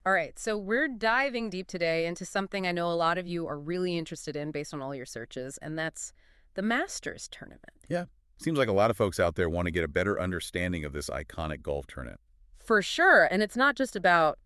All right, so we're diving deep today into something I know a lot of you are really interested in based on all your searches, and that's the Masters tournament. Yeah. Seems like a lot of folks out there want to get a better understanding of this iconic golf tournament. For sure, and it's not just about,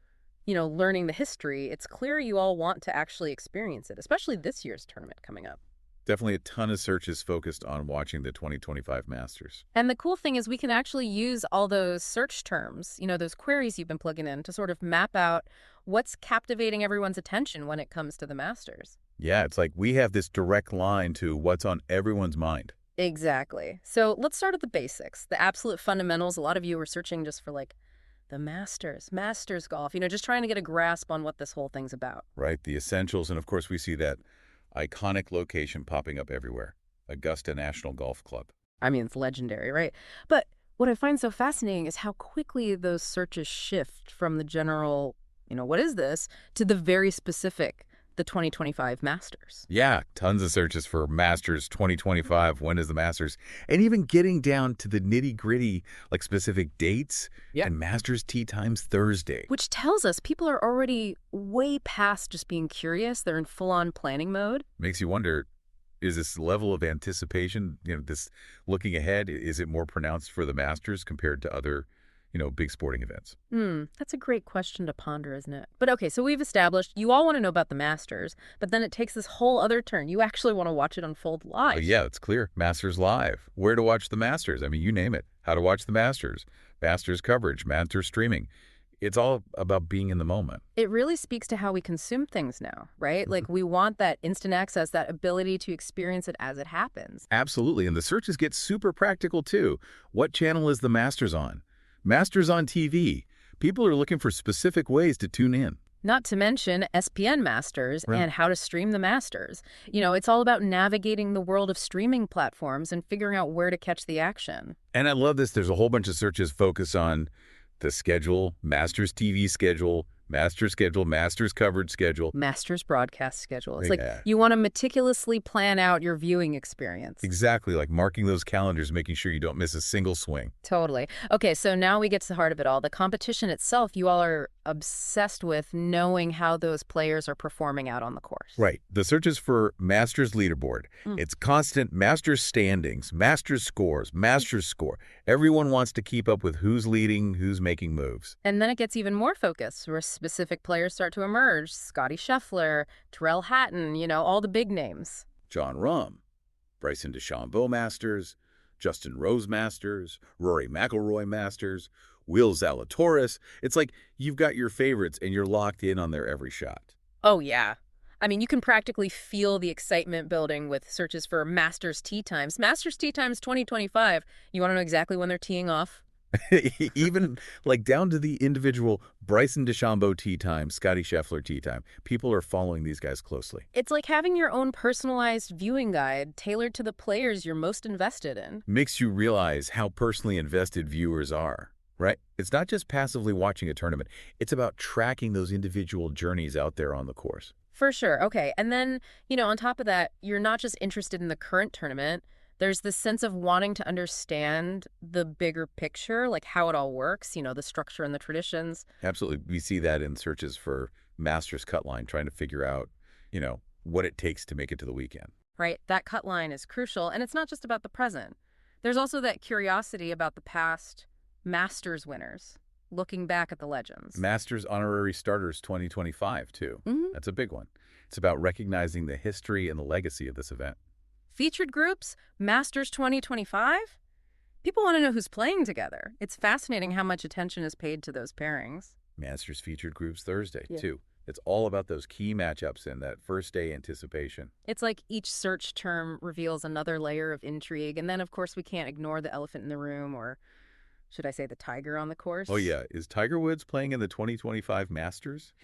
learning the history. It's clear you all want to actually experience it, especially this year's tournament coming up. Definitely a ton of searches focused on watching the 2025 Masters. And the cool thing is we can actually use all those search terms, those queries you've been plugging in to sort of map out what's captivating everyone's attention when it comes to the Masters. Yeah, it's like we have this direct line to what's on everyone's mind. Exactly. So let's start at the basics, the absolute fundamentals. A lot of you are searching just for like the Masters golf, just trying to get a grasp on what this whole thing's about. Right? The essentials. And of course, we see that iconic location popping up everywhere, Augusta National Golf Club. I mean, it's legendary, right? But what I find so fascinating is how quickly those searches shift from the general, what is this, to the very specific, the 2025 Masters. Yeah, tons of searches for Masters 2025. When is the Masters? And even getting down to the nitty-gritty, like specific dates. Yeah. And Masters tee times Thursday. Which tells us people are already way past just being curious. They're in full-on planning mode. Makes you wonder, is this level of anticipation, this looking ahead, is it more pronounced for the Masters compared to other, big sporting events? That's a great question to ponder, isn't it? But okay, so we've established you all want to know about the Masters, but then it takes this whole other turn. You actually want to watch it unfold live. Oh, yeah, it's clear. Masters Live. Where to watch the Masters? I mean, you name it. How to watch the Masters. Masters coverage. Masters streaming. It's all about being in the moment. It really speaks to how we consume things now, right? Like we want that instant access, that ability to experience it as it happens. Absolutely. And the searches get super practical, too. What channel is the Masters on? Masters on TV. People are looking for specific ways to tune in. Not to mention SPN Masters Right. and how to stream the Masters. It's all about navigating the world of streaming platforms and figuring out where to catch the action. And I love this. There's a whole bunch of searches focused on the schedule, Masters TV schedule, Masters coverage schedule. Masters broadcast schedule. It's Yeah. like you want to meticulously plan out your viewing experience. Exactly, like marking those calendars, making sure you don't miss a single swing. Totally. Okay, so now we get to the heart of it all. The competition itself, you all are obsessed with knowing how those players are performing out on the course. Right. The search is for Masters leaderboard. It's constant Masters standings, Masters scores, Masters score. Everyone wants to keep up with who's leading, who's making moves. And then it gets even more focused, where specific players start to emerge. Scotty Scheffler, Terrell Hatton, all the big names. John Rahm, Bryson DeChambeau Masters, Justin Rose Masters, Rory McIlroy Masters, Will Zalatoris. It's like you've got your favorites and you're locked in on their every shot. Oh, yeah. I mean, you can practically feel the excitement building with searches for Masters tee times. Masters tee times 2025. You want to know exactly when they're teeing off? Even like down to the individual Bryson DeChambeau tee time, Scotty Scheffler tee time. People are following these guys closely. It's like having your own personalized viewing guide tailored to the players you're most invested in. Makes you realize how personally invested viewers are, right? It's not just passively watching a tournament. It's about tracking those individual journeys out there on the course. For sure. Okay. And then, on top of that, you're not just interested in the current tournament. There's this sense of wanting to understand the bigger picture, like how it all works, the structure and the traditions. Absolutely. We see that in searches for Masters cut line, trying to figure out, what it takes to make it to the weekend. Right. That cut line is crucial. And it's not just about the present. There's also that curiosity about the past Masters winners, looking back at the legends. Masters Honorary Starters 2025, too. That's a big one. It's about recognizing the history and the legacy of this event. Featured groups, Masters 2025? People want to know who's playing together. It's fascinating how much attention is paid to those pairings. Masters featured groups Thursday, Yeah. too. It's all about those key matchups and that first day anticipation. It's like each search term reveals another layer of intrigue. And then, of course, we can't ignore the elephant in the room, or should I say the tiger on the course? Oh, yeah. Is Tiger Woods playing in the 2025 Masters?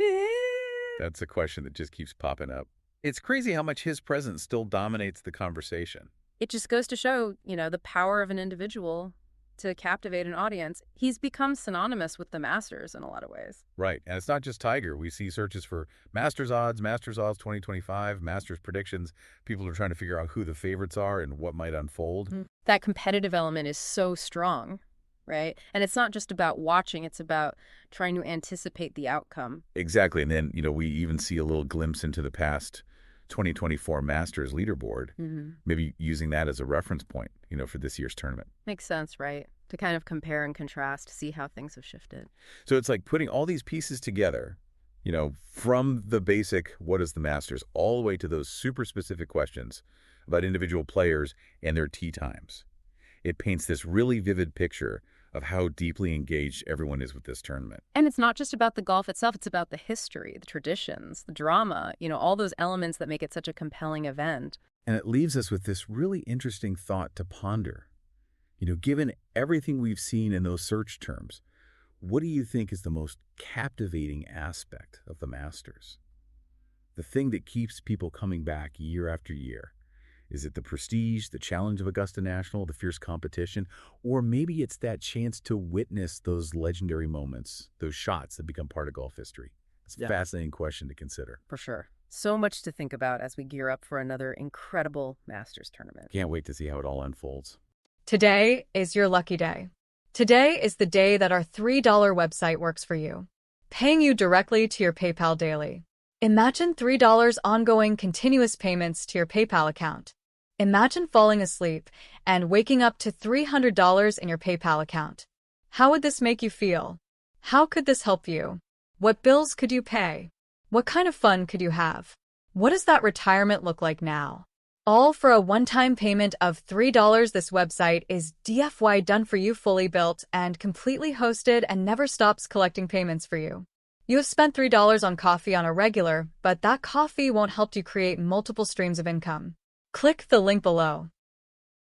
That's a question that just keeps popping up. It's crazy how much his presence still dominates the conversation. It just goes to show, the power of an individual to captivate an audience. He's become synonymous with the Masters in a lot of ways. Right. And it's not just Tiger. We see searches for Masters odds 2025, Masters predictions. People are trying to figure out who the favorites are and what might unfold. That competitive element is so strong. right? And it's not just about watching, it's about trying to anticipate the outcome. Exactly. And then, we even see a little glimpse into the past 2024 Masters leaderboard, maybe using that as a reference point, for this year's tournament. Makes sense, right? To kind of compare and contrast, see how things have shifted. So it's like putting all these pieces together, from the basic, what is the Masters, all the way to those super specific questions about individual players and their tee times. It paints this really vivid picture of how deeply engaged everyone is with this tournament. And it's not just about the golf itself, it's about the history, the traditions, the drama, all those elements that make it such a compelling event. And it leaves us with this really interesting thought to ponder. Given everything we've seen in those search terms, what do you think is the most captivating aspect of the Masters? The thing that keeps people coming back year after year? Is it the prestige, the challenge of Augusta National, the fierce competition? Or maybe it's that chance to witness those legendary moments, those shots that become part of golf history? It's a fascinating question to consider. For sure. So much to think about as we gear up for another incredible Masters tournament. Can't wait to see how it all unfolds. Today is your lucky day. Today is the day that our $3 website works for you, paying you directly to your PayPal daily. Imagine $3 ongoing continuous payments to your PayPal account. Imagine falling asleep and waking up to $300 in your PayPal account. How would this make you feel? How could this help you? What bills could you pay? What kind of fun could you have? What does that retirement look like now? All for a one-time payment of $3. This website is DFY done for you, fully built and completely hosted, and never stops collecting payments for you. You have spent $3 on coffee on a regular, but that coffee won't help you create multiple streams of income. Click the link below.